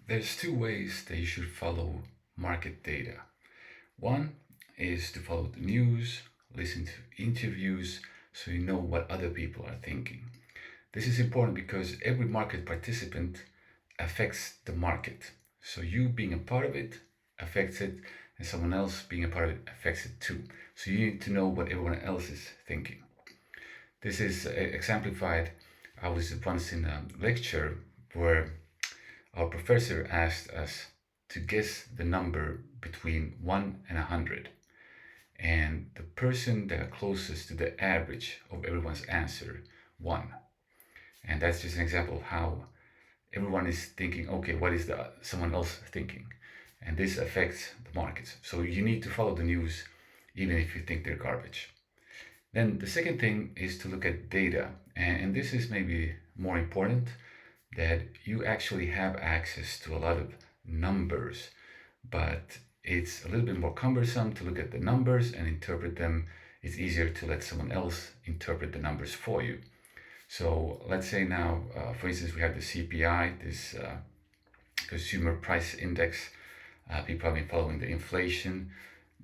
There's two ways that you should follow market data. One is to follow the news, listen to interviews, so you know what other people are thinking. This is important because every market participant affects the market. So you being a part of it affects it, and someone else being a part of it affects it too. So you need to know what everyone else is thinking. This is exemplified. I was once in a lecture where our professor asked us to guess the number between 1 and 100. And the person that are closest to the average of everyone's answer won. And that's just an example of how everyone is thinking, okay, what is the someone else thinking? And this affects the markets. So you need to follow the news even if you think they're garbage. Then the second thing is to look at data. And this is maybe more important, that you actually have access to a lot of numbers, but it's a little bit more cumbersome to look at the numbers and interpret them. It's easier to let someone else interpret the numbers for you. So let's say now, for instance, we have the CPI, this consumer price index. People have been following the inflation.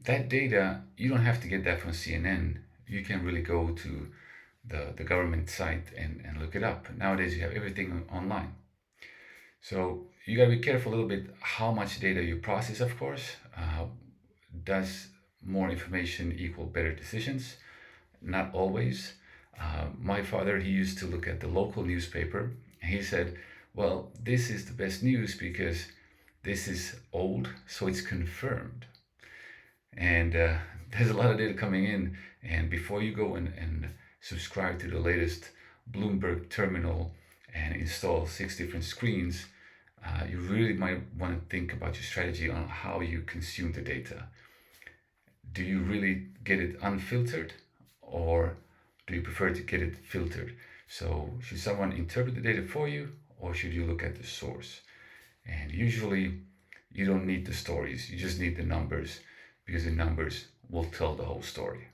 That data, you don't have to get that from CNN. You can really go to the government site and look it up. Nowadays, you have everything online. So you gotta be careful a little bit how much data you process, of course. Does more information equal better decisions? Not always. My father, he used to look at the local newspaper, and he said, well, this is the best news because this is old, so it's confirmed. And there's a lot of data coming in, and before you go and subscribe to the latest Bloomberg terminal and install 6 different screens, you really might want to think about your strategy on how you consume the data. Do you really get it unfiltered, or do you prefer to get it filtered? So should someone interpret the data for you, or should you look at the source? And usually you don't need the stories, you just need the numbers, because the numbers will tell the whole story.